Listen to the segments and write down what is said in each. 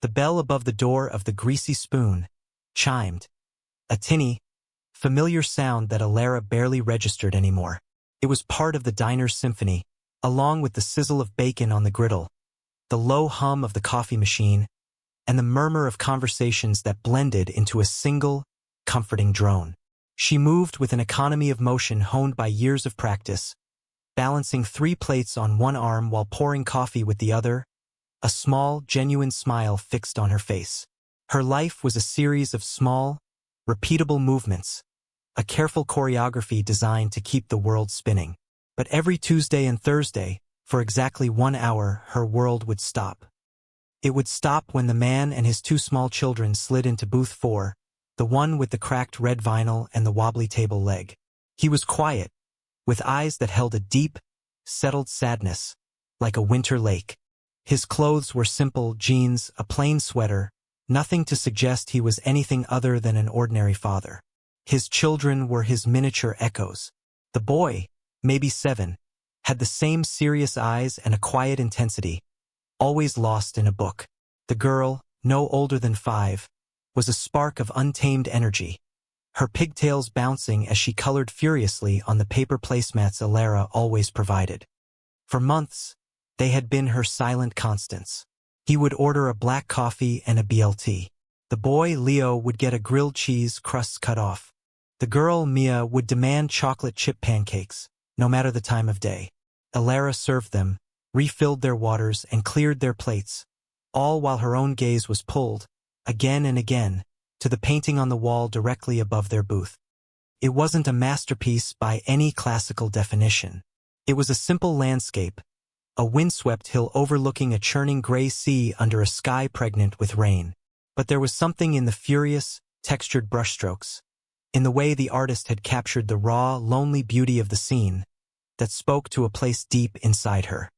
The bell above the door of the Greasy Spoon chimed, a tinny, familiar sound that Alara barely registered anymore. It was part of the diner's symphony, along with the sizzle of bacon on the griddle, the low hum of the coffee machine, and the murmur of conversations that blended into a single, comforting drone. She moved with an economy of motion honed by years of practice, balancing 3 plates on one arm while pouring coffee with the other, a small, genuine smile fixed on her face. Her life was a series of small, repeatable movements, a careful choreography designed to keep the world spinning. But every Tuesday and Thursday, for exactly 1 hour, her world would stop. It would stop when the man and his 2 small children slid into booth 4, the one with the cracked red vinyl and the wobbly table leg. He was quiet, with eyes that held a deep, settled sadness, like a winter lake. His clothes were simple jeans, a plain sweater, nothing to suggest he was anything other than an ordinary father. His children were his miniature echoes. The boy, maybe 7, had the same serious eyes and a quiet intensity, always lost in a book. The girl, no older than 5, was a spark of untamed energy, her pigtails bouncing as she colored furiously on the paper placemats Alara always provided. For months, they had been her silent constants. He would order a black coffee and a BLT. The boy, Leo, would get a grilled cheese, crusts cut off. The girl, Mia, would demand chocolate chip pancakes, no matter the time of day. Alara served them, refilled their waters, and cleared their plates, all while her own gaze was pulled, again and again, to the painting on the wall directly above their booth. It wasn't a masterpiece by any classical definition. It was a simple landscape, a windswept hill overlooking a churning gray sea under a sky pregnant with rain. But there was something in the furious, textured brushstrokes, in the way the artist had captured the raw, lonely beauty of the scene, that spoke to a place deep inside her.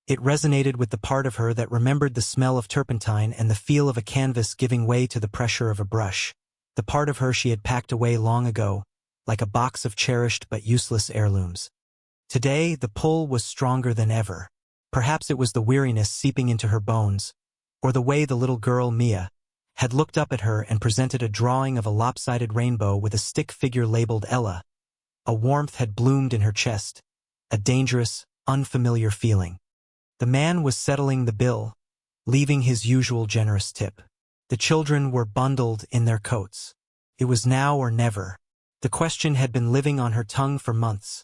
It resonated with the part of her that remembered the smell of turpentine and the feel of a canvas giving way to the pressure of a brush, the part of her she had packed away long ago, like a box of cherished but useless heirlooms. Today, the pull was stronger than ever. Perhaps it was the weariness seeping into her bones, or the way the little girl, Mia, had looked up at her and presented a drawing of a lopsided rainbow with a stick figure labeled Ella. A warmth had bloomed in her chest, a dangerous, unfamiliar feeling. The man was settling the bill, leaving his usual generous tip. The children were bundled in their coats. It was now or never. The question had been living on her tongue for months,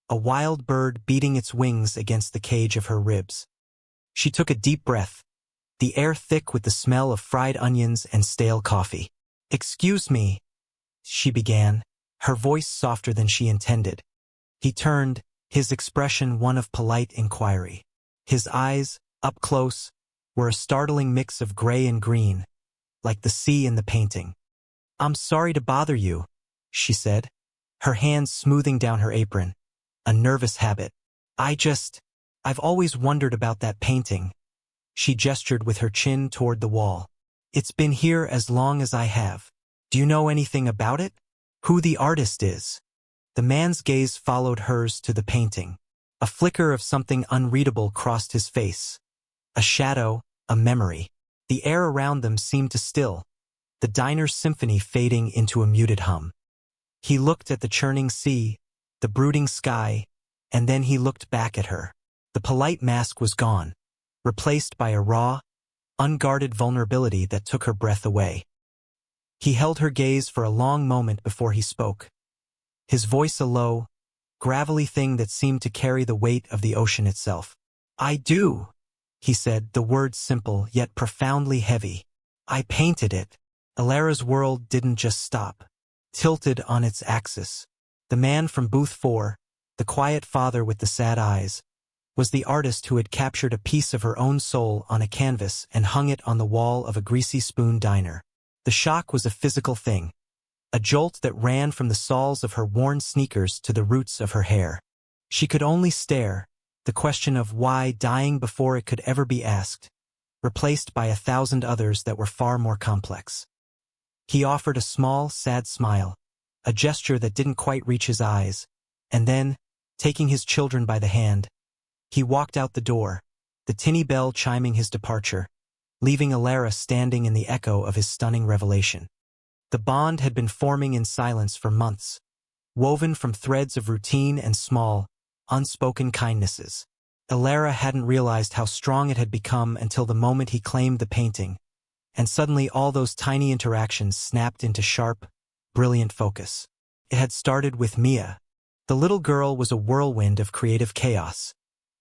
a wild bird beating its wings against the cage of her ribs. She took a deep breath, the air thick with the smell of fried onions and stale coffee. "Excuse me," she began, her voice softer than she intended. He turned, his expression one of polite inquiry. His eyes, up close, were a startling mix of gray and green, like the sea in the painting. "I'm sorry to bother you," she said, her hands smoothing down her apron, a nervous habit. I've always wondered about that painting." She gestured with her chin toward the wall. "It's been here as long as I have. Do you know anything about it? Who the artist is?" The man's gaze followed hers to the painting. A flicker of something unreadable crossed his face. A shadow, a memory. The air around them seemed to still, the diner's symphony fading into a muted hum. He looked at the churning sea, the brooding sky, and then he looked back at her. The polite mask was gone, replaced by a raw, unguarded vulnerability that took her breath away. He held her gaze for a long moment before he spoke, his voice a low, gravelly thing that seemed to carry the weight of the ocean itself. "I do," he said, the words simple yet profoundly heavy. "I painted it." Alara's world didn't just stop, tilted on its axis. The man from booth 4, the quiet father with the sad eyes, was the artist who had captured a piece of her own soul on a canvas and hung it on the wall of a Greasy Spoon diner. The shock was a physical thing, a jolt that ran from the soles of her worn sneakers to the roots of her hair. She could only stare, the question of why dying before it could ever be asked, replaced by 1,000 others that were far more complex. He offered a small, sad smile, a gesture that didn't quite reach his eyes, and then, taking his children by the hand, he walked out the door, the tinny bell chiming his departure, leaving Alara standing in the echo of his stunning revelation. The bond had been forming in silence for months, woven from threads of routine and small, unspoken kindnesses. Alara hadn't realized how strong it had become until the moment he claimed the painting, and suddenly all those tiny interactions snapped into sharp, brilliant focus. It had started with Mia. The little girl was a whirlwind of creative chaos,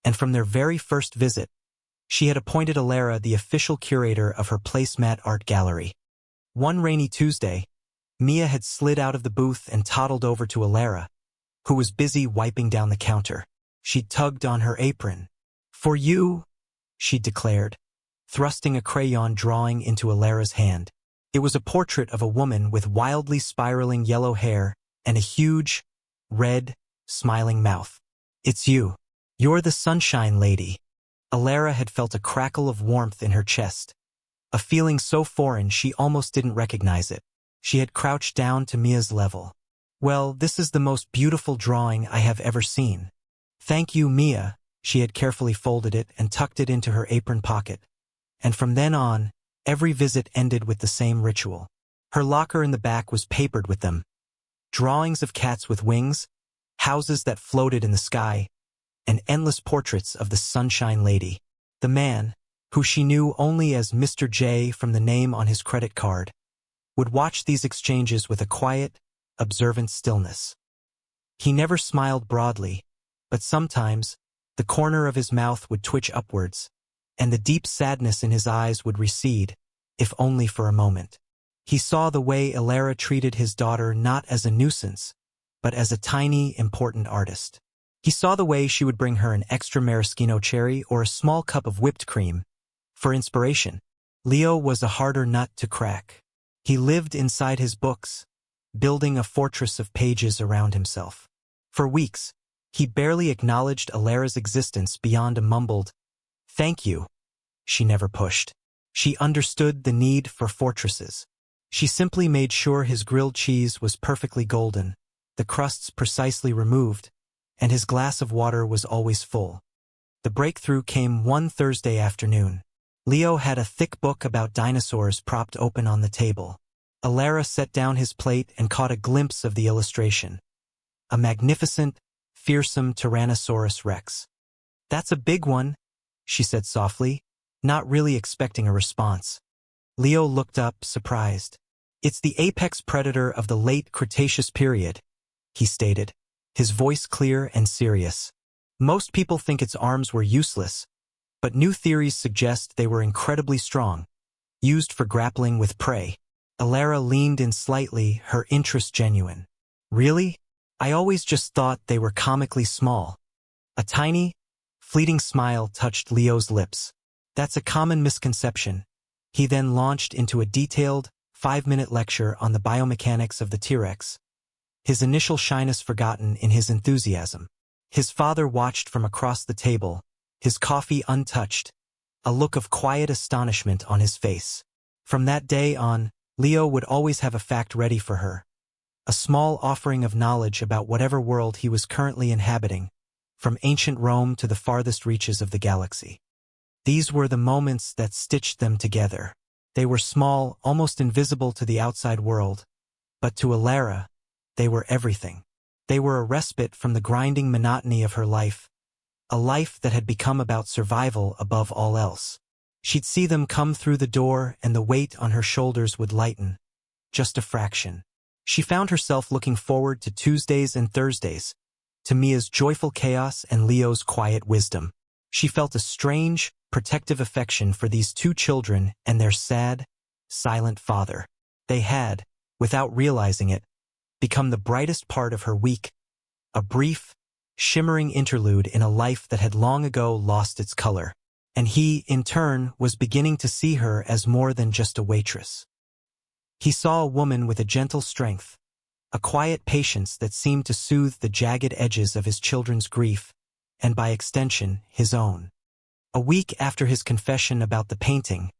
and from their very first visit, she had appointed Alara the official curator of her placemat art gallery. One rainy Tuesday, Mia had slid out of the booth and toddled over to Alara, who was busy wiping down the counter. She tugged on her apron. "For you," she declared, thrusting a crayon drawing into Alara's hand. It was a portrait of a woman with wildly spiraling yellow hair and a huge, red, smiling mouth. "It's you. You're the Sunshine Lady." Alara had felt a crackle of warmth in her chest, a feeling so foreign she almost didn't recognize it. She had crouched down to Mia's level. "Well, this is the most beautiful drawing I have ever seen." "Thank you, Mia." She had carefully folded it and tucked it into her apron pocket. And from then on, every visit ended with the same ritual. Her locker in the back was papered with them. Drawings of cats with wings, houses that floated in the sky, and endless portraits of the Sunshine Lady. The man, who she knew only as Mr. J from the name on his credit card, would watch these exchanges with a quiet, observant stillness. He never smiled broadly, but sometimes the corner of his mouth would twitch upwards, and the deep sadness in his eyes would recede, if only for a moment. He saw the way Alara treated his daughter not as a nuisance, but as a tiny, important artist. He saw the way she would bring her an extra maraschino cherry or a small cup of whipped cream for inspiration. Leo was a harder nut to crack. He lived inside his books, building a fortress of pages around himself. For weeks, he barely acknowledged Alara's existence beyond a mumbled, "Thank you." She never pushed. She understood the need for fortresses. She simply made sure his grilled cheese was perfectly golden, the crusts precisely removed, and his glass of water was always full. The breakthrough came one Thursday afternoon. Leo had a thick book about dinosaurs propped open on the table. Alara set down his plate and caught a glimpse of the illustration. A magnificent, fearsome Tyrannosaurus Rex. "That's a big one," she said softly, not really expecting a response. Leo looked up, surprised. "It's the apex predator of the late Cretaceous period," he stated, his voice clear and serious. "Most people think its arms were useless, but new theories suggest they were incredibly strong, used for grappling with prey." Alara leaned in slightly, her interest genuine. "Really? I always just thought they were comically small." A tiny, fleeting smile touched Leo's lips. "That's a common misconception." He then launched into a detailed, 5-minute lecture on the biomechanics of the T-Rex, his initial shyness forgotten in his enthusiasm. His father watched from across the table, his coffee untouched, a look of quiet astonishment on his face. From that day on, Leo would always have a fact ready for her, a small offering of knowledge about whatever world he was currently inhabiting, from ancient Rome to the farthest reaches of the galaxy. These were the moments that stitched them together. They were small, almost invisible to the outside world, but to Alara, they were everything. They were a respite from the grinding monotony of her life, a life that had become about survival above all else. She'd see them come through the door and the weight on her shoulders would lighten, just a fraction. She found herself looking forward to Tuesdays and Thursdays, to Mia's joyful chaos and Leo's quiet wisdom. She felt a strange, protective affection for these two children and their sad, silent father. They had, without realizing it, become the brightest part of her week, a brief, shimmering interlude in a life that had long ago lost its color. And he, in turn, was beginning to see her as more than just a waitress. He saw a woman with a gentle strength, a quiet patience that seemed to soothe the jagged edges of his children's grief, and by extension, his own. A week after his confession about the painting,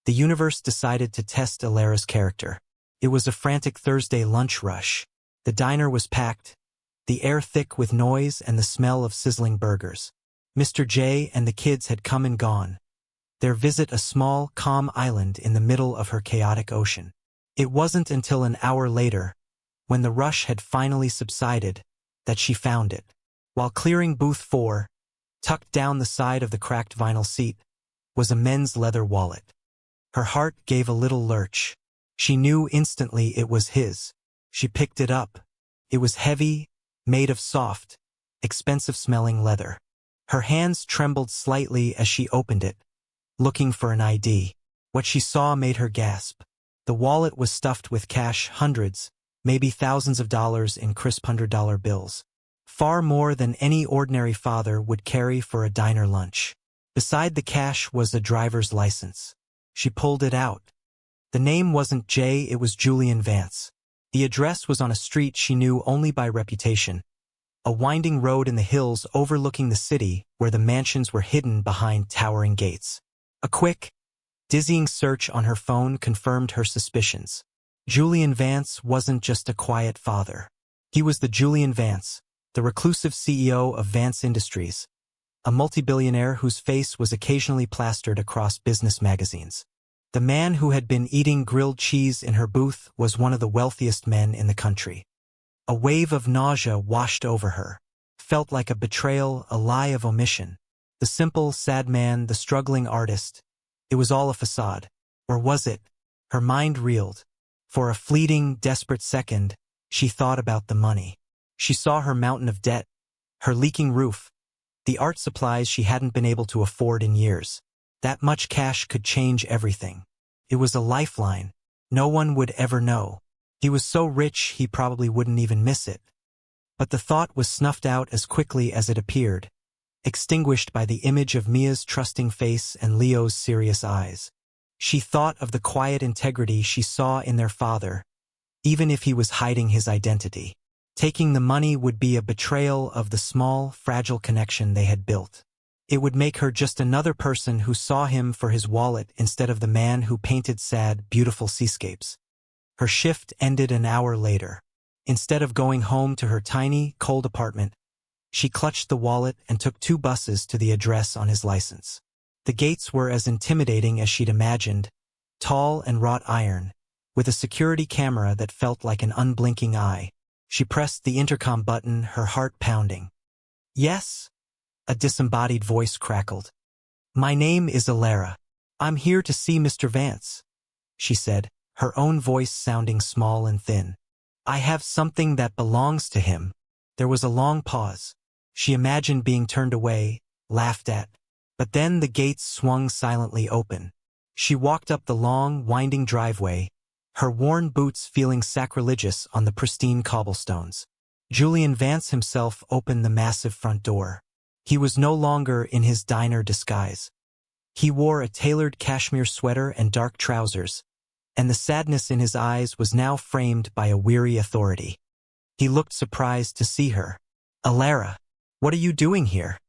the universe decided to test Alara's character. It was a frantic Thursday lunch rush. The diner was packed, the air thick with noise and the smell of sizzling burgers. Mr. J and the kids had come and gone, their visit a small, calm island in the middle of her chaotic ocean. It wasn't until an hour later, when the rush had finally subsided, that she found it. While clearing booth 4, tucked down the side of the cracked vinyl seat, was a men's leather wallet. Her heart gave a little lurch. She knew instantly it was his. She picked it up. It was heavy, made of soft, expensive-smelling leather. Her hands trembled slightly as she opened it, looking for an ID. What she saw made her gasp. The wallet was stuffed with cash, hundreds, maybe thousands of dollars in crisp $100 bills. Far more than any ordinary father would carry for a diner lunch. Beside the cash was a driver's license. She pulled it out. The name wasn't Jay, it was Julian Vance. The address was on a street she knew only by reputation, a winding road in the hills overlooking the city where the mansions were hidden behind towering gates. A quick, dizzying search on her phone confirmed her suspicions. Julian Vance wasn't just a quiet father. He was the Julian Vance, the reclusive CEO of Vance Industries, a multi-billionaire whose face was occasionally plastered across business magazines. The man who had been eating grilled cheese in her booth was one of the wealthiest men in the country. A wave of nausea washed over her. Felt like a betrayal, a lie of omission. The simple, sad man, the struggling artist. It was all a facade. Or was it? Her mind reeled. For a fleeting, desperate second, she thought about the money. She saw her mountain of debt, her leaking roof, the art supplies she hadn't been able to afford in years. That much cash could change everything. It was a lifeline. No one would ever know. He was so rich he probably wouldn't even miss it. But the thought was snuffed out as quickly as it appeared, extinguished by the image of Mia's trusting face and Leo's serious eyes. She thought of the quiet integrity she saw in their father, even if he was hiding his identity. Taking the money would be a betrayal of the small, fragile connection they had built. It would make her just another person who saw him for his wallet instead of the man who painted sad, beautiful seascapes. Her shift ended an hour later. Instead of going home to her tiny, cold apartment, she clutched the wallet and took 2 buses to the address on his license. The gates were as intimidating as she'd imagined, tall and wrought iron, with a security camera that felt like an unblinking eye. She pressed the intercom button, her heart pounding. "Yes?" a disembodied voice crackled. "My name is Alara. I'm here to see Mr. Vance," she said, her own voice sounding small and thin. "I have something that belongs to him." There was a long pause. She imagined being turned away, laughed at. But then the gates swung silently open. She walked up the long, winding driveway, her worn boots feeling sacrilegious on the pristine cobblestones. Julian Vance himself opened the massive front door. He was no longer in his diner disguise. He wore a tailored cashmere sweater and dark trousers, and the sadness in his eyes was now framed by a weary authority. He looked surprised to see her. "Alara, what are you doing here?"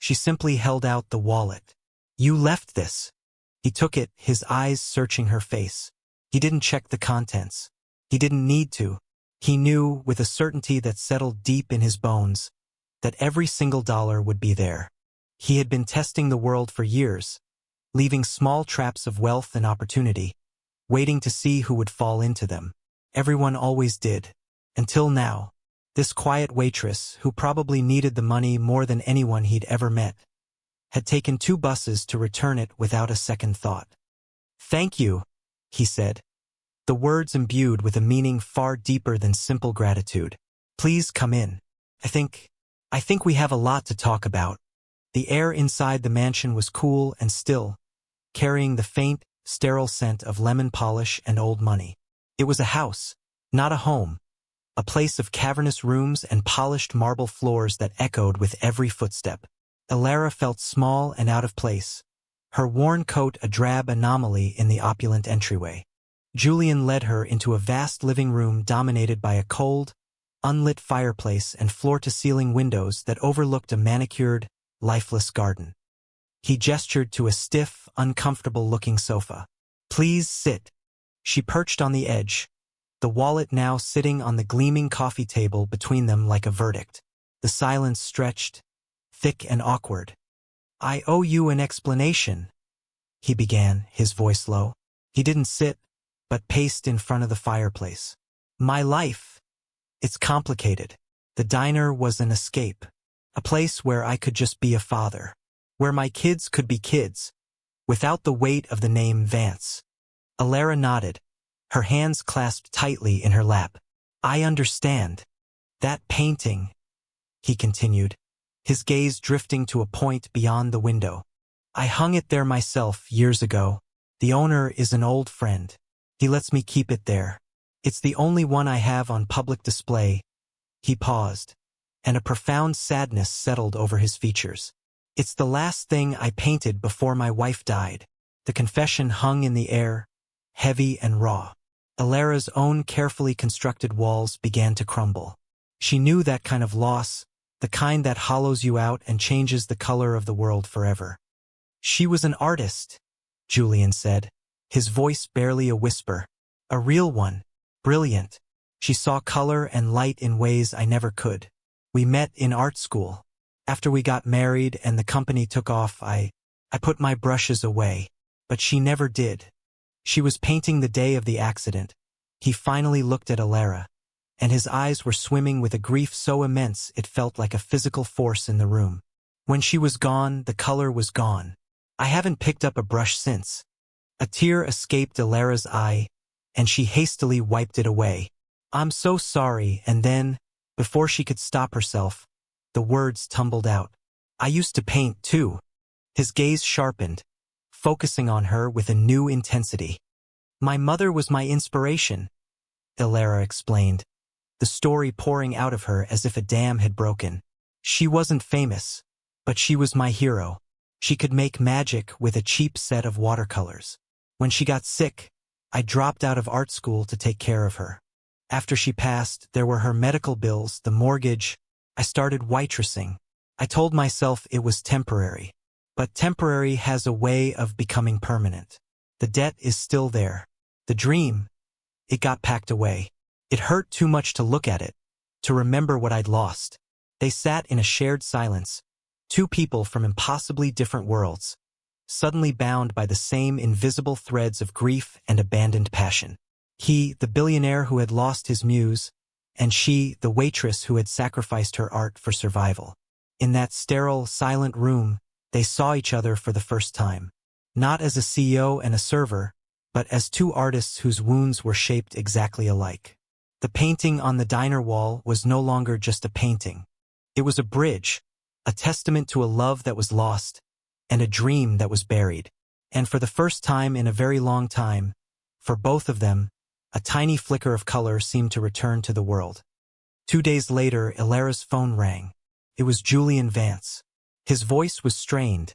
She simply held out the wallet. "You left this." He took it, his eyes searching her face. He didn't check the contents. He didn't need to. He knew, with a certainty that settled deep in his bones, that every single dollar would be there. He had been testing the world for years, leaving small traps of wealth and opportunity, waiting to see who would fall into them. Everyone always did. Until now. This quiet waitress, who probably needed the money more than anyone he'd ever met, had taken 2 buses to return it without a second thought. "Thank you," he said, the words imbued with a meaning far deeper than simple gratitude. "Please come in. I think we have a lot to talk about." The air inside the mansion was cool and still, carrying the faint, sterile scent of lemon polish and old money. It was a house, not a home, a place of cavernous rooms and polished marble floors that echoed with every footstep. Alara felt small and out of place, her worn coat a drab anomaly in the opulent entryway. Julian led her into a vast living room dominated by a cold, unlit fireplace and floor-to-ceiling windows that overlooked a manicured, lifeless garden. He gestured to a stiff, uncomfortable-looking sofa. "Please sit." She perched on the edge, the wallet now sitting on the gleaming coffee table between them like a verdict. The silence stretched, thick and awkward. "I owe you an explanation." he began, his voice low. He didn't sit, but paced in front of the fireplace. My life. It's complicated. The diner was an escape. A place where I could just be a father. Where my kids could be kids, without the weight of the name Vance. Alara nodded, her hands clasped tightly in her lap. I understand. That painting, he continued, his gaze drifting to a point beyond the window. I hung it there myself years ago. The owner is an old friend. He lets me keep it there. It's the only one I have on public display. He paused, and a profound sadness settled over his features. It's the last thing I painted before my wife died. The confession hung in the air, heavy and raw. Alara's own carefully constructed walls began to crumble. She knew that kind of loss, the kind that hollows you out and changes the color of the world forever. She was an artist, Julian said, his voice barely a whisper. A real one, brilliant. She saw color and light in ways I never could. We met in art school. After we got married and the company took off, I put my brushes away, but she never did. She was painting the day of the accident. He finally looked at Alara, and his eyes were swimming with a grief so immense it felt like a physical force in the room. When she was gone, the color was gone. I haven't picked up a brush since. A tear escaped Alara's eye, and she hastily wiped it away. I'm so sorry, and then, before she could stop herself, the words tumbled out. I used to paint, too. His gaze sharpened, focusing on her with a new intensity. My mother was my inspiration, Alara explained, the story pouring out of her as if a dam had broken. She wasn't famous, but she was my hero. She could make magic with a cheap set of watercolors. When she got sick, I dropped out of art school to take care of her. After she passed, there were her medical bills, the mortgage. I started waitressing. I told myself it was temporary. But temporary has a way of becoming permanent. The debt is still there. The dream, it got packed away. It hurt too much to look at it, to remember what I'd lost. They sat in a shared silence, two people from impossibly different worlds, suddenly bound by the same invisible threads of grief and abandoned passion. He, the billionaire who had lost his muse, and she, the waitress who had sacrificed her art for survival. In that sterile, silent room, they saw each other for the first time. Not as a CEO and a server, but as two artists whose wounds were shaped exactly alike. The painting on the diner wall was no longer just a painting. It was a bridge, a testament to a love that was lost, and a dream that was buried. And for the first time in a very long time, for both of them, a tiny flicker of color seemed to return to the world. 2 days later, Alara's phone rang. It was Julian Vance. His voice was strained,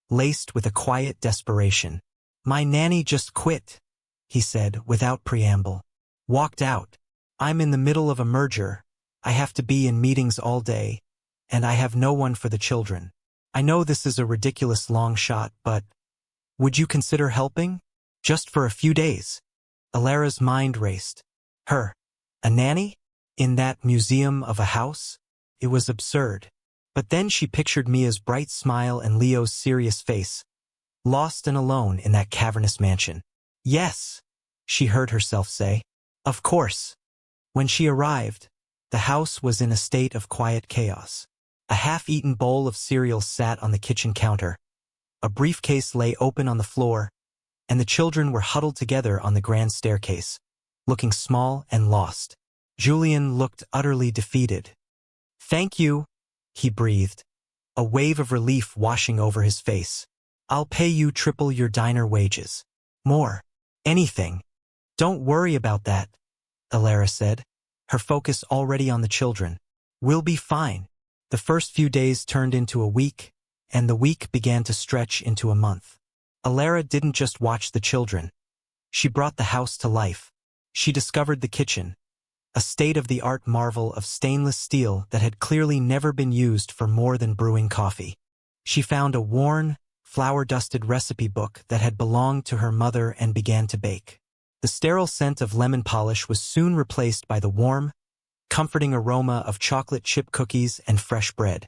laced with a quiet desperation. My nanny just quit, he said without preamble. Walked out. I'm in the middle of a merger. I have to be in meetings all day, and I have no one for the children. I know this is a ridiculous long shot, but would you consider helping? Just for a few days. Alara's mind raced. Her, a nanny? In that museum of a house? It was absurd. But then she pictured Mia's bright smile and Leo's serious face, lost and alone in that cavernous mansion. Yes, she heard herself say. Of course. When she arrived, the house was in a state of quiet chaos. A half-eaten bowl of cereal sat on the kitchen counter. A briefcase lay open on the floor, and the children were huddled together on the grand staircase, looking small and lost. Julian looked utterly defeated. Thank you, he breathed, a wave of relief washing over his face. I'll pay you triple your diner wages. More. Anything. Don't worry about that, Alara said, her focus already on the children. We'll be fine. The first few days turned into a week, and the week began to stretch into a month. Alara didn't just watch the children. She brought the house to life. She discovered the kitchen, a state-of-the-art marvel of stainless steel that had clearly never been used for more than brewing coffee. She found a worn, flour-dusted recipe book that had belonged to her mother and began to bake. The sterile scent of lemon polish was soon replaced by the warm, comforting aroma of chocolate chip cookies and fresh bread.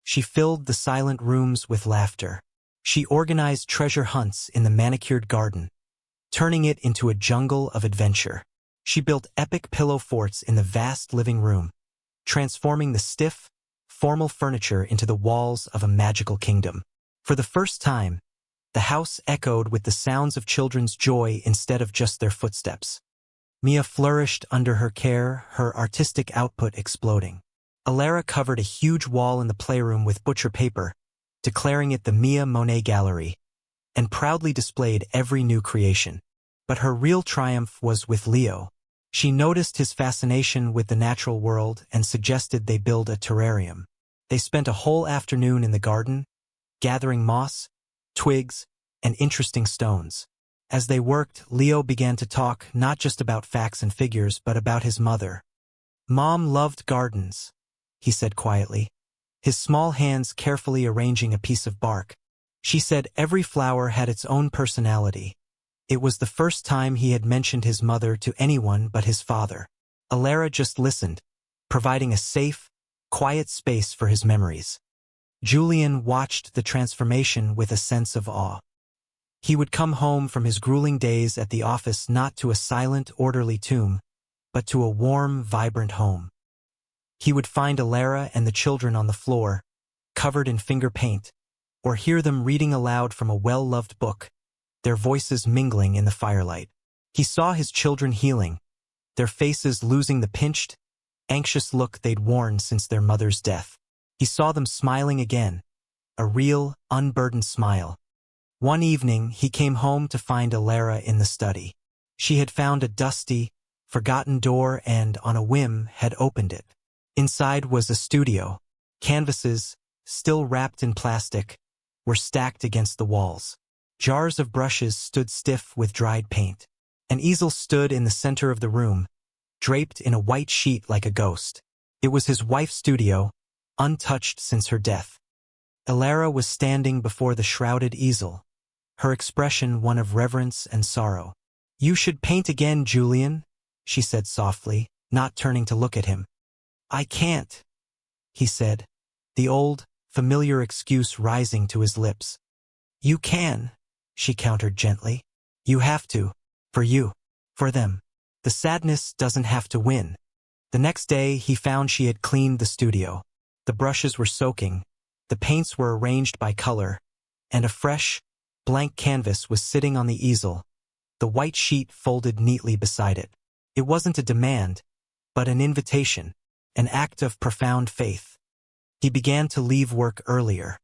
She filled the silent rooms with laughter. She organized treasure hunts in the manicured garden, turning it into a jungle of adventure. She built epic pillow forts in the vast living room, transforming the stiff, formal furniture into the walls of a magical kingdom. For the first time, the house echoed with the sounds of children's joy instead of just their footsteps. Mia flourished under her care, her artistic output exploding. Alara covered a huge wall in the playroom with butcher paper, declaring it the Mia Monet Gallery, and proudly displayed every new creation. But her real triumph was with Leo. She noticed his fascination with the natural world and suggested they build a terrarium. They spent a whole afternoon in the garden, gathering moss, twigs, and interesting stones. As they worked, Leo began to talk not just about facts and figures, but about his mother. "Mom loved gardens," he said quietly, his small hands carefully arranging a piece of bark. She said every flower had its own personality. It was the first time he had mentioned his mother to anyone but his father. Alara just listened, providing a safe, quiet space for his memories. Julian watched the transformation with a sense of awe. He would come home from his grueling days at the office not to a silent, orderly tomb, but to a warm, vibrant home. He would find Alara and the children on the floor, covered in finger paint, or hear them reading aloud from a well-loved book, their voices mingling in the firelight. He saw his children healing, their faces losing the pinched, anxious look they'd worn since their mother's death. He saw them smiling again, a real, unburdened smile. One evening, he came home to find Alara in the study. She had found a dusty, forgotten door and, on a whim, had opened it. Inside was a studio. Canvases, still wrapped in plastic, were stacked against the walls. Jars of brushes stood stiff with dried paint. An easel stood in the center of the room, draped in a white sheet like a ghost. It was his wife's studio, untouched since her death. Alara was standing before the shrouded easel, her expression one of reverence and sorrow. "You should paint again, Julian," she said softly, not turning to look at him. "I can't," he said, the old, familiar excuse rising to his lips. "You can," she countered gently. "You have to. For you. For them. The sadness doesn't have to win." The next day, he found she had cleaned the studio. The brushes were soaking, the paints were arranged by color, and a fresh, blank canvas was sitting on the easel, the white sheet folded neatly beside it. It wasn't a demand, but an invitation, an act of profound faith. He began to leave work earlier.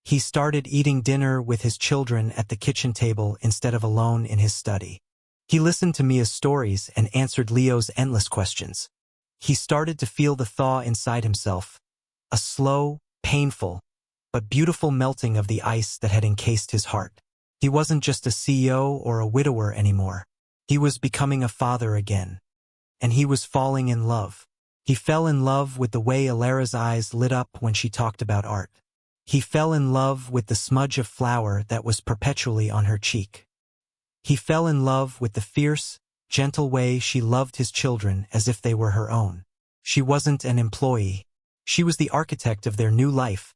He started eating dinner with his children at the kitchen table instead of alone in his study. He listened to Mia's stories and answered Leo's endless questions. He started to feel the thaw inside himself, a slow, painful, but beautiful melting of the ice that had encased his heart. He wasn't just a CEO or a widower anymore. He was becoming a father again. And he was falling in love. He fell in love with the way Alara's eyes lit up when she talked about art. He fell in love with the smudge of flour that was perpetually on her cheek. He fell in love with the fierce, gentle way she loved his children as if they were her own. She wasn't an employee. She was the architect of their new life,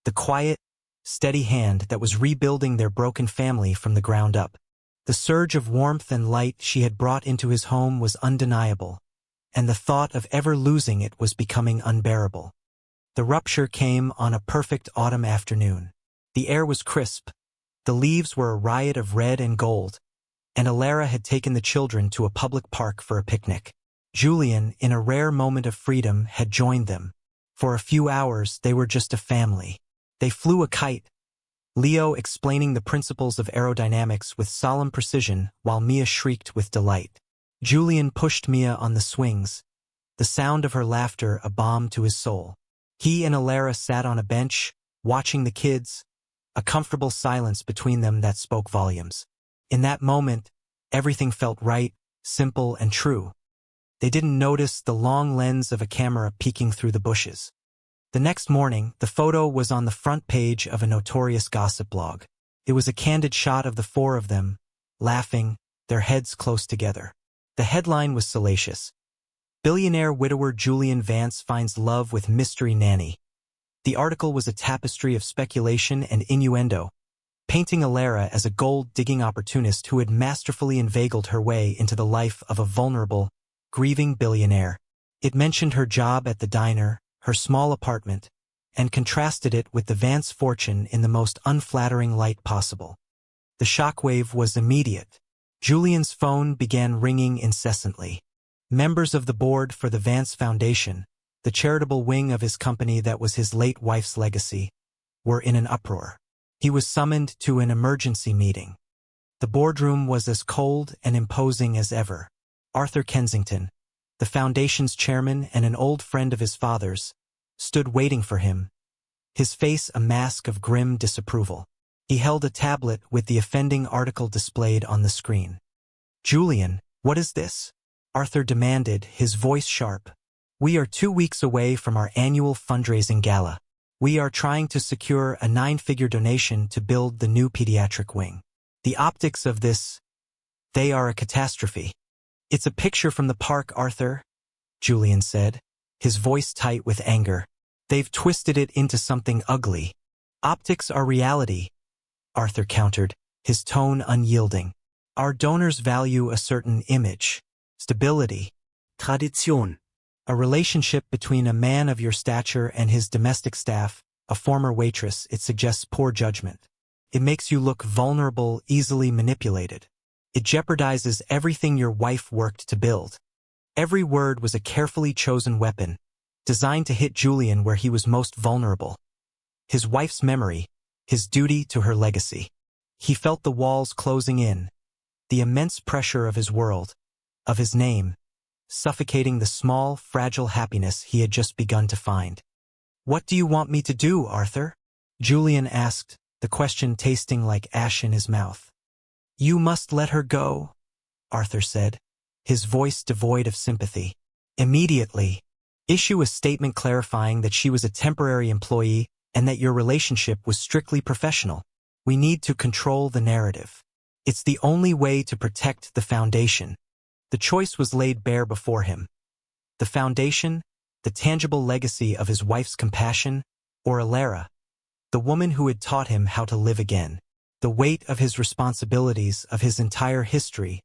the quiet, steady hand that was rebuilding their broken family from the ground up. The surge of warmth and light she had brought into his home was undeniable, and the thought of ever losing it was becoming unbearable. The rupture came on a perfect autumn afternoon. The air was crisp, the leaves were a riot of red and gold, and Alara had taken the children to a public park for a picnic. Julian, in a rare moment of freedom, had joined them. For a few hours, they were just a family. They flew a kite, Leo explaining the principles of aerodynamics with solemn precision while Mia shrieked with delight. Julian pushed Mia on the swings, the sound of her laughter a balm to his soul. He and Alara sat on a bench, watching the kids, a comfortable silence between them that spoke volumes. In that moment, everything felt right, simple, and true. They didn't notice the long lens of a camera peeking through the bushes. The next morning, the photo was on the front page of a notorious gossip blog. It was a candid shot of the four of them, laughing, their heads close together. The headline was salacious. Billionaire widower Julian Vance finds love with mystery nanny. The article was a tapestry of speculation and innuendo, painting Alara as a gold-digging opportunist who had masterfully inveigled her way into the life of a vulnerable, grieving billionaire. It mentioned her job at the diner, her small apartment, and contrasted it with the Vance fortune in the most unflattering light possible. The shockwave was immediate. Julian's phone began ringing incessantly. Members of the board for the Vance Foundation, the charitable wing of his company that was his late wife's legacy, were in an uproar. He was summoned to an emergency meeting. The boardroom was as cold and imposing as ever. Arthur Kensington, the foundation's chairman and an old friend of his father's, stood waiting for him, his face a mask of grim disapproval. He held a tablet with the offending article displayed on the screen. "Julian, what is this?" Arthur demanded, his voice sharp. "We are 2 weeks away from our annual fundraising gala. We are trying to secure a 9-figure donation to build the new pediatric wing. The optics of this, they are a catastrophe." "It's a picture from the park, Arthur," Julian said, his voice tight with anger. "They've twisted it into something ugly." "Optics are reality," Arthur countered, his tone unyielding. "Our donors value a certain image, stability, Tradition. A relationship between a man of your stature and his domestic staff, a former waitress. It suggests poor judgment. It makes you look vulnerable, easily manipulated. It jeopardizes everything your wife worked to build." Every word was a carefully chosen weapon, designed to hit Julian where he was most vulnerable. His wife's memory, his duty to her legacy. He felt the walls closing in, the immense pressure of his world, of his name, suffocating the small, fragile happiness he had just begun to find. "What do you want me to do, Arthur?" Julian asked, the question tasting like ash in his mouth. "You must let her go," Arthur said, his voice devoid of sympathy. "Immediately. Issue a statement clarifying that she was a temporary employee and that your relationship was strictly professional. We need to control the narrative. It's the only way to protect the foundation." The choice was laid bare before him. The foundation, the tangible legacy of his wife's compassion, or Alara, the woman who had taught him how to live again. The weight of his responsibilities, of his entire history,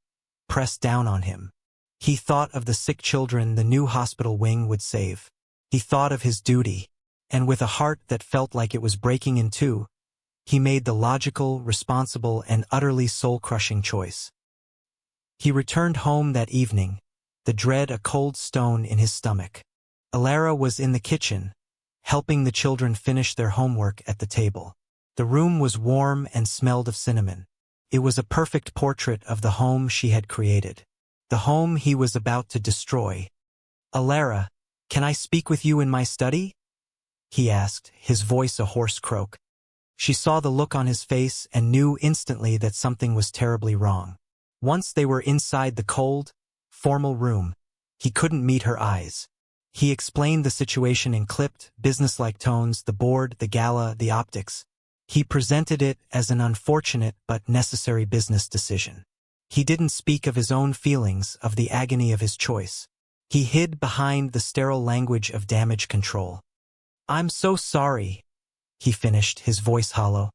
pressed down on him. He thought of the sick children the new hospital wing would save. He thought of his duty, and with a heart that felt like it was breaking in two, he made the logical, responsible, and utterly soul-crushing choice. He returned home that evening, the dread a cold stone in his stomach. Alara was in the kitchen, helping the children finish their homework at the table. The room was warm and smelled of cinnamon. It was a perfect portrait of the home she had created, the home he was about to destroy. "Alara, can I speak with you in my study?" he asked, his voice a hoarse croak. She saw the look on his face and knew instantly that something was terribly wrong. Once they were inside the cold, formal room, he couldn't meet her eyes. He explained the situation in clipped, businesslike tones, the board, the gala, the optics. He presented it as an unfortunate but necessary business decision. He didn't speak of his own feelings, of the agony of his choice. He hid behind the sterile language of damage control. "I'm so sorry," he finished, his voice hollow.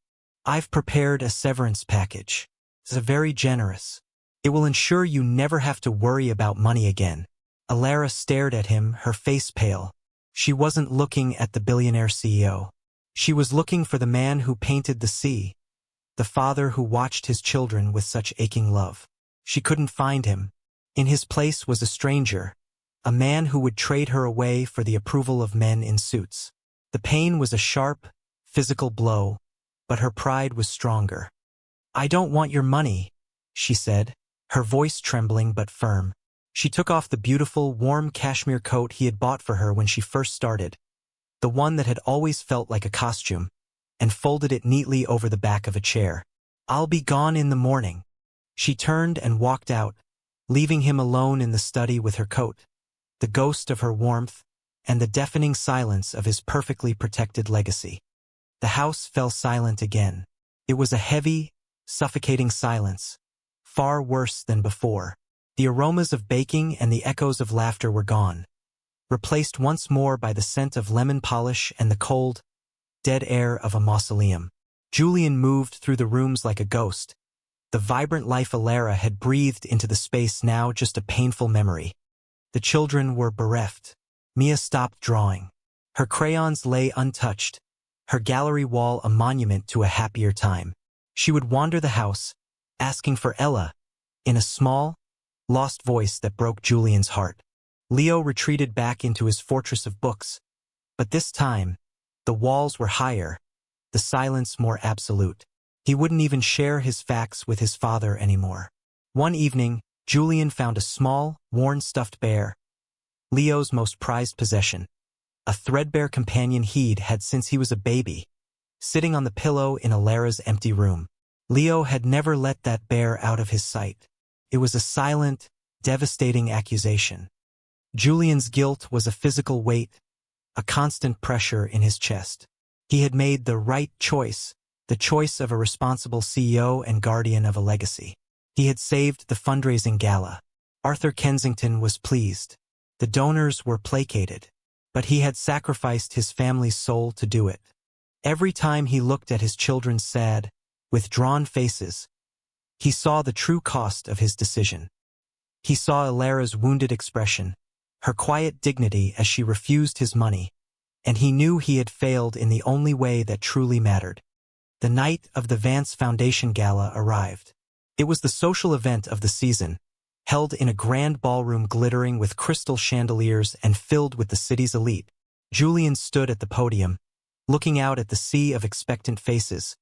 "I've prepared a severance package. It's very generous. It will ensure you never have to worry about money again." Alara stared at him, her face pale. She wasn't looking at the billionaire CEO. She was looking for the man who painted the sea, the father who watched his children with such aching love. She couldn't find him. In his place was a stranger, a man who would trade her away for the approval of men in suits. The pain was a sharp, physical blow, but her pride was stronger. "I don't want your money," she said, her voice trembling but firm. She took off the beautiful, warm cashmere coat he had bought for her when she first started, the one that had always felt like a costume, and folded it neatly over the back of a chair. "I'll be gone in the morning." She turned and walked out, leaving him alone in the study with her coat, the ghost of her warmth, and the deafening silence of his perfectly protected legacy. The house fell silent again. It was a heavy, suffocating silence, far worse than before. The aromas of baking and the echoes of laughter were gone, replaced once more by the scent of lemon polish and the cold, dead air of a mausoleum. Julian moved through the rooms like a ghost. The vibrant life Alara had breathed into the space now just a painful memory. The children were bereft. Mia stopped drawing. Her crayons lay untouched, her gallery wall a monument to a happier time. She would wander the house, asking for Ella, in a small, lost voice that broke Julian's heart. Leo retreated back into his fortress of books, but this time, the walls were higher, the silence more absolute. He wouldn't even share his facts with his father anymore. One evening, Julian found a small, worn stuffed bear, Leo's most prized possession, a threadbare companion he'd had since he was a baby, sitting on the pillow in Alara's empty room. Leo had never let that bear out of his sight. It was a silent, devastating accusation. Julian's guilt was a physical weight, a constant pressure in his chest. He had made the right choice, the choice of a responsible CEO and guardian of a legacy. He had saved the fundraising gala. Arthur Kensington was pleased. The donors were placated, but he had sacrificed his family's soul to do it. Every time he looked at his children's sad, withdrawn faces, he saw the true cost of his decision. He saw Alara's wounded expression, her quiet dignity as she refused his money, and he knew he had failed in the only way that truly mattered. The night of the Vance Foundation Gala arrived. It was the social event of the season, held in a grand ballroom glittering with crystal chandeliers and filled with the city's elite. Julian stood at the podium, looking out at the sea of expectant faces,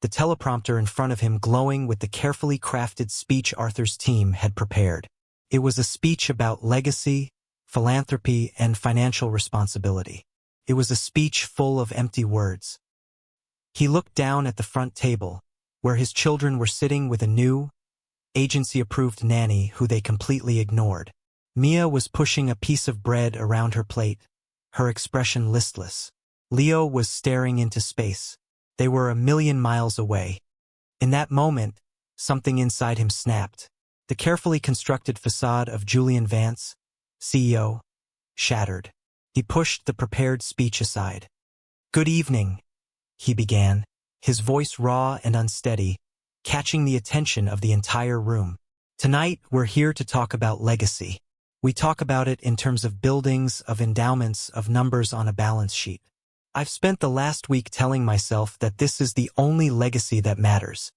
the teleprompter in front of him glowing with the carefully crafted speech Arthur's team had prepared. It was a speech about legacy, philanthropy, and financial responsibility. It was a speech full of empty words. He looked down at the front table, where his children were sitting with a new, agency-approved nanny who they completely ignored. Mia was pushing a piece of bread around her plate, her expression listless. Leo was staring into space. They were 1,000,000 miles away. In that moment, something inside him snapped. The carefully constructed facade of Julian Vance, CEO, shattered. He pushed the prepared speech aside. "Good evening," he began, his voice raw and unsteady, catching the attention of the entire room. "Tonight, we're here to talk about legacy. We talk about it in terms of buildings, of endowments, of numbers on a balance sheet. I've spent the last week telling myself that this is the only legacy that matters."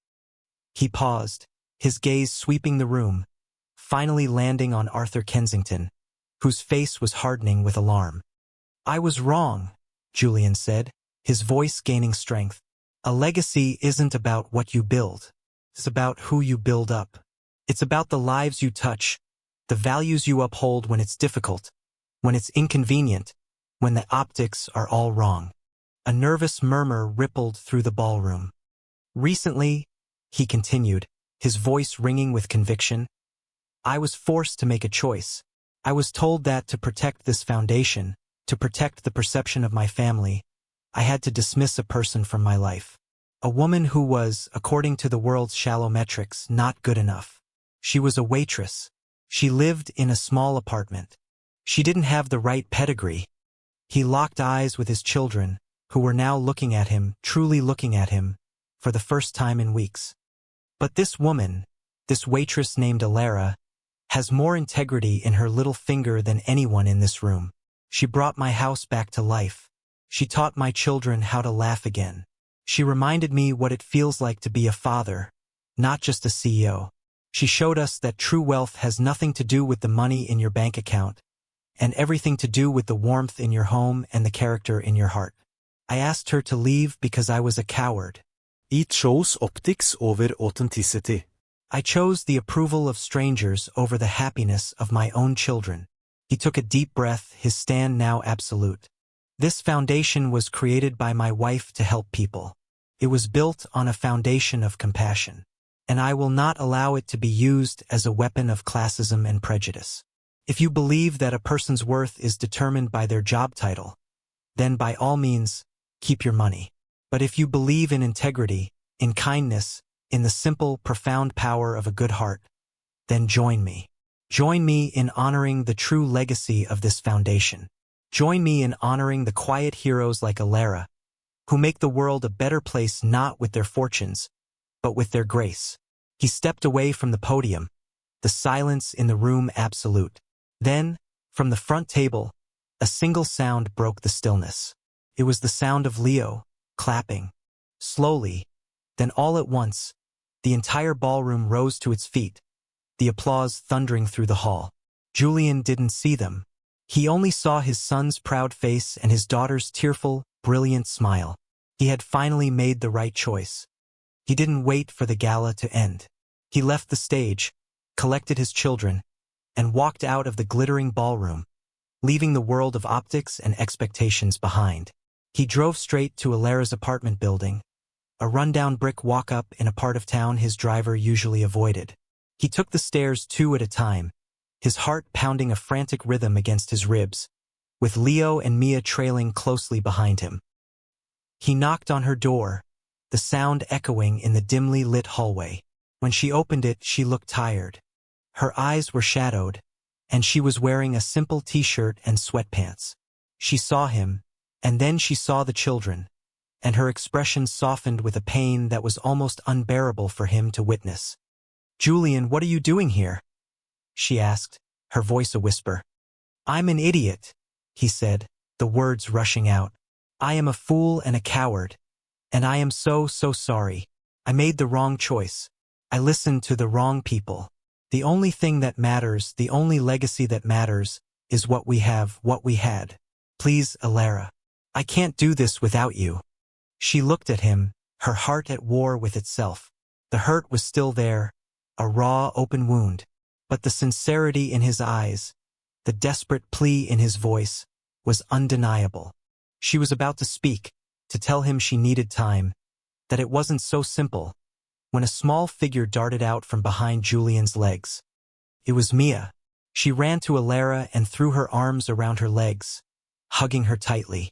He paused, his gaze sweeping the room, finally landing on Arthur Kensington, whose face was hardening with alarm. "I was wrong," Julian said, his voice gaining strength. "A legacy isn't about what you build. It's about who you build up. It's about the lives you touch, the values you uphold when it's difficult, when it's inconvenient, when the optics are all wrong." A nervous murmur rippled through the ballroom. "Recently," he continued, his voice ringing with conviction, "I was forced to make a choice. I was told that to protect this foundation, to protect the perception of my family, I had to dismiss a person from my life. A woman who was, according to the world's shallow metrics, not good enough. She was a waitress. She lived in a small apartment. She didn't have the right pedigree." He locked eyes with his children, who were now looking at him, truly looking at him, for the first time in weeks. "But this woman, this waitress named Alara, has more integrity in her little finger than anyone in this room. She brought my house back to life. She taught my children how to laugh again. She reminded me what it feels like to be a father, not just a CEO. She showed us that true wealth has nothing to do with the money in your bank account, and everything to do with the warmth in your home and the character in your heart. I asked her to leave because I was a coward. It shows optics over authenticity. I chose the approval of strangers over the happiness of my own children." He took a deep breath, his stand now absolute. "This foundation was created by my wife to help people. It was built on a foundation of compassion, and I will not allow it to be used as a weapon of classism and prejudice. If you believe that a person's worth is determined by their job title, then by all means, keep your money. But if you believe in integrity, in kindness, in the simple, profound power of a good heart, then join me. Join me in honoring the true legacy of this foundation. Join me in honoring the quiet heroes like Alara, who make the world a better place not with their fortunes, but with their grace. He stepped away from the podium, the silence in the room absolute. Then, from the front table, a single sound broke the stillness. It was the sound of Leo, clapping. Slowly, then all at once, the entire ballroom rose to its feet, the applause thundering through the hall. Julian didn't see them. He only saw his son's proud face and his daughter's tearful, brilliant smile. He had finally made the right choice. He didn't wait for the gala to end. He left the stage, collected his children, and walked out of the glittering ballroom, leaving the world of optics and expectations behind. He drove straight to Alara's apartment building, a rundown brick walk-up in a part of town his driver usually avoided. He took the stairs 2 at a time, his heart pounding a frantic rhythm against his ribs, with Leo and Mia trailing closely behind him. He knocked on her door, the sound echoing in the dimly lit hallway. When she opened it, she looked tired. Her eyes were shadowed, and she was wearing a simple t-shirt and sweatpants. She saw him, and then she saw the children, and her expression softened with a pain that was almost unbearable for him to witness. "Julian, what are you doing here?" she asked, her voice a whisper. "I'm an idiot," he said, the words rushing out. "I am a fool and a coward, and I am so sorry. I made the wrong choice. I listened to the wrong people. The only thing that matters, the only legacy that matters, is what we have, what we had. Please, Alara. I can't do this without you." She looked at him, her heart at war with itself. The hurt was still there, a raw, open wound, but the sincerity in his eyes, the desperate plea in his voice, was undeniable. She was about to speak, to tell him she needed time, that it wasn't so simple, when a small figure darted out from behind Julian's legs. It was Mia. She ran to Alara and threw her arms around her legs, hugging her tightly.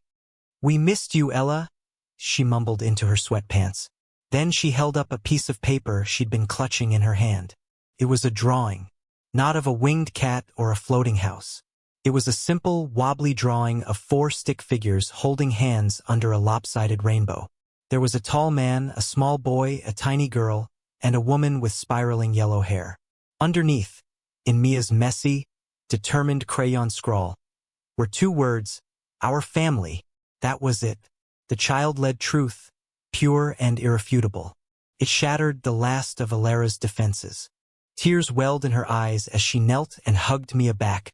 "We missed you, Ella," she mumbled into her sweatpants. Then she held up a piece of paper she'd been clutching in her hand. It was a drawing, not of a winged cat or a floating house. It was a simple, wobbly drawing of 4 stick figures holding hands under a lopsided rainbow. There was a tall man, a small boy, a tiny girl, and a woman with spiraling yellow hair. Underneath, in Mia's messy, determined crayon scrawl, were 2 words, "Our family." That was it. The child-led truth, pure and irrefutable. It shattered the last of Alara's defenses. Tears welled in her eyes as she knelt and hugged Mia back,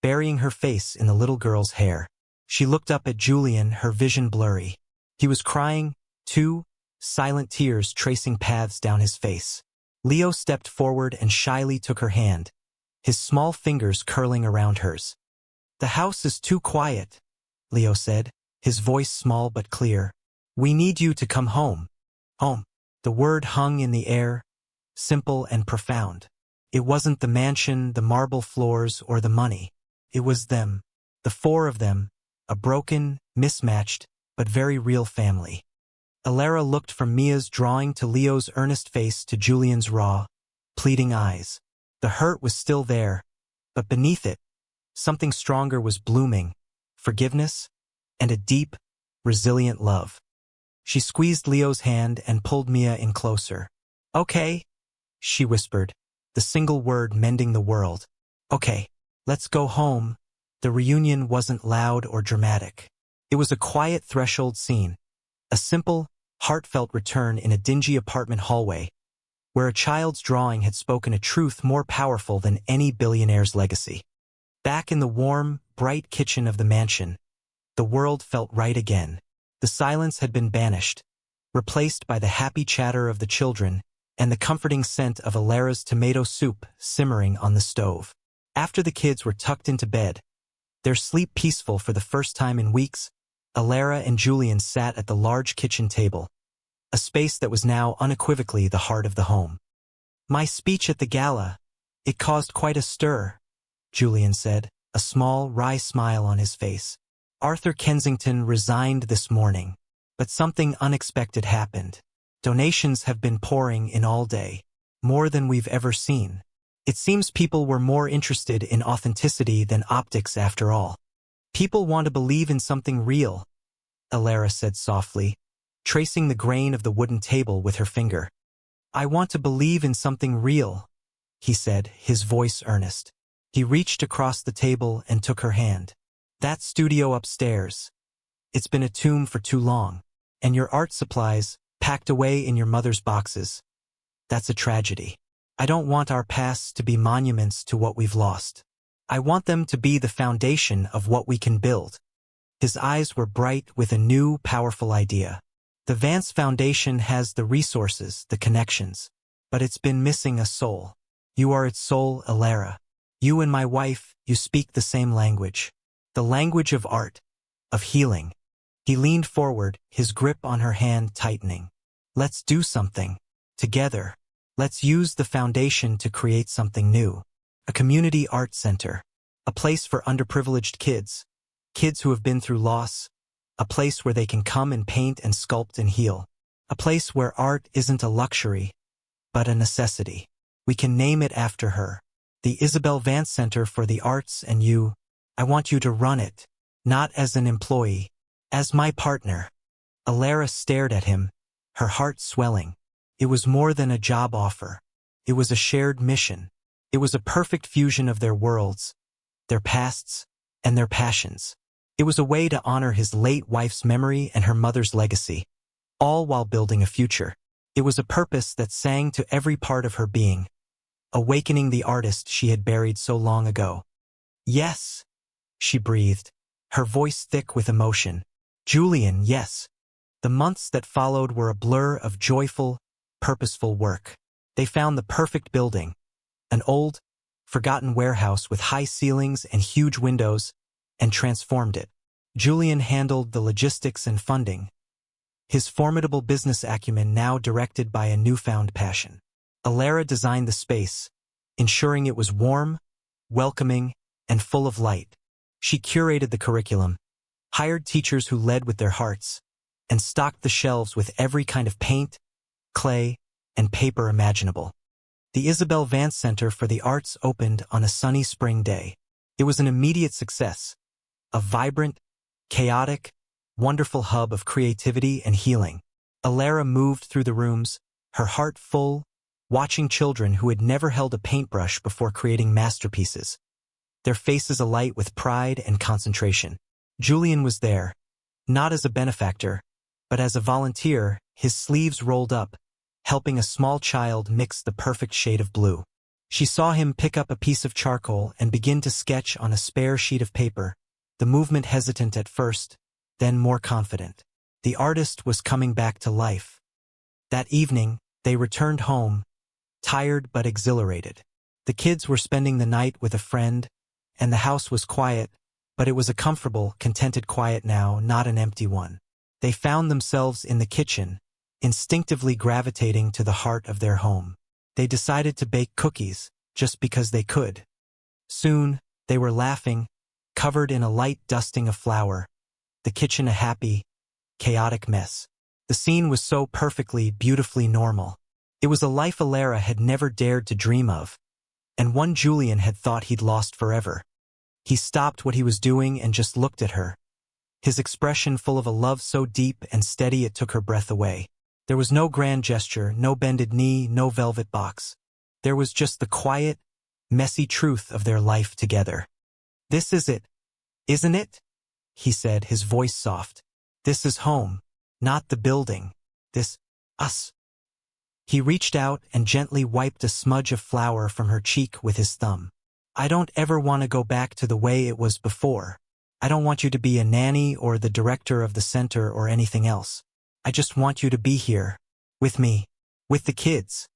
burying her face in the little girl's hair. She looked up at Julian, her vision blurry. He was crying, too, silent tears tracing paths down his face. Leo stepped forward and shyly took her hand, his small fingers curling around hers. "The house is too quiet," Leo said, his voice small but clear. "We need you to come home." Home. The word hung in the air, simple and profound. It wasn't the mansion, the marble floors, or the money. It was them, the 4 of them, a broken, mismatched, but very real family. Alara looked from Mia's drawing to Leo's earnest face to Julian's raw, pleading eyes. The hurt was still there, but beneath it, something stronger was blooming, forgiveness, and a deep, resilient love. She squeezed Leo's hand and pulled Mia in closer. "Okay," she whispered, the single word mending the world. "Okay, let's go home." The reunion wasn't loud or dramatic. It was a quiet threshold scene, a simple, heartfelt return in a dingy apartment hallway, where a child's drawing had spoken a truth more powerful than any billionaire's legacy. Back in the warm, bright kitchen of the mansion, the world felt right again. The silence had been banished, replaced by the happy chatter of the children and the comforting scent of Alara's tomato soup simmering on the stove. After the kids were tucked into bed, their sleep peaceful for the first time in weeks, Alara and Julian sat at the large kitchen table, a space that was now unequivocally the heart of the home. "My speech at the gala, it caused quite a stir," Julian said, a small, wry smile on his face. "Arthur Kensington resigned this morning, but something unexpected happened. Donations have been pouring in all day, more than we've ever seen. It seems people were more interested in authenticity than optics after all. People want to believe in something real, Alara said softly, tracing the grain of the wooden table with her finger. I want to believe in something real, he said, his voice earnest. He reached across the table and took her hand. That studio upstairs. It's been a tomb for too long. And your art supplies, packed away in your mother's boxes. That's a tragedy. I don't want our pasts to be monuments to what we've lost. I want them to be the foundation of what we can build. His eyes were bright with a new, powerful idea. The Vance Foundation has the resources, the connections, but it's been missing a soul. You are its soul, Alara. You and my wife, you speak the same language. The language of art, of healing. He leaned forward, his grip on her hand tightening. Let's do something. Together. Let's use the foundation to create something new. A community art center. A place for underprivileged kids. Kids who have been through loss. A place where they can come and paint and sculpt and heal. A place where art isn't a luxury, but a necessity. We can name it after her. The Isabel Vance Center for the Arts, and you. I want you to run it. Not as an employee. As my partner. Alara stared at him, her heart swelling. It was more than a job offer. It was a shared mission. It was a perfect fusion of their worlds, their pasts, and their passions. It was a way to honor his late wife's memory and her mother's legacy, all while building a future. It was a purpose that sang to every part of her being, awakening the artist she had buried so long ago. Yes, she breathed, her voice thick with emotion. Julian, yes. The months that followed were a blur of joyful, purposeful work. They found the perfect building, an old, forgotten warehouse with high ceilings and huge windows, and transformed it. Julian handled the logistics and funding, his formidable business acumen now directed by a newfound passion. Alara designed the space, ensuring it was warm, welcoming, and full of light. She curated the curriculum, hired teachers who led with their hearts, and stocked the shelves with every kind of paint, clay, and paper imaginable. The Isabel Vance Center for the Arts opened on a sunny spring day. It was an immediate success, a vibrant, chaotic, wonderful hub of creativity and healing. Alara moved through the rooms, her heart full, watching children who had never held a paintbrush before creating masterpieces, their faces alight with pride and concentration. Julian was there, not as a benefactor, but as a volunteer, his sleeves rolled up, helping a small child mix the perfect shade of blue. She saw him pick up a piece of charcoal and begin to sketch on a spare sheet of paper, the movement hesitant at first, then more confident. The artist was coming back to life. That evening, they returned home, tired but exhilarated. The kids were spending the night with a friend, and the house was quiet, but it was a comfortable, contented quiet now, not an empty one. They found themselves in the kitchen, instinctively gravitating to the heart of their home. They decided to bake cookies, just because they could. Soon, they were laughing, covered in a light dusting of flour, the kitchen a happy, chaotic mess. The scene was so perfectly, beautifully normal. It was a life Alara had never dared to dream of, and one Julian had thought he'd lost forever. He stopped what he was doing and just looked at her, his expression full of a love so deep and steady it took her breath away. There was no grand gesture, no bended knee, no velvet box. There was just the quiet, messy truth of their life together. This is it, isn't it? He said, his voice soft. This is home, not the building. This, us. He reached out and gently wiped a smudge of flour from her cheek with his thumb. I don't ever want to go back to the way it was before. I don't want you to be a nanny or the director of the center or anything else. I just want you to be here, with me, with the kids.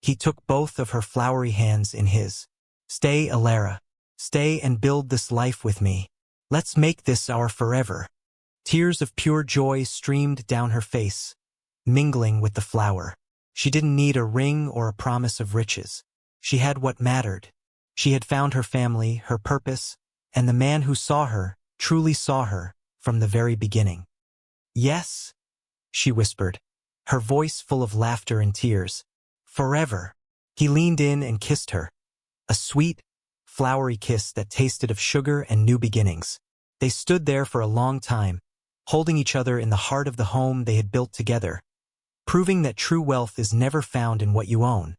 He took both of her floury hands in his. Stay, Alara. Stay and build this life with me. Let's make this our forever. Tears of pure joy streamed down her face, mingling with the flour. She didn't need a ring or a promise of riches. She had what mattered. She had found her family, her purpose, and the man who saw her, truly saw her, from the very beginning. Yes, she whispered, her voice full of laughter and tears. Forever. He leaned in and kissed her. A sweet, flowery kiss that tasted of sugar and new beginnings. They stood there for a long time, holding each other in the heart of the home they had built together, proving that true wealth is never found in what you own,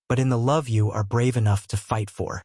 but in the love you are brave enough to fight for.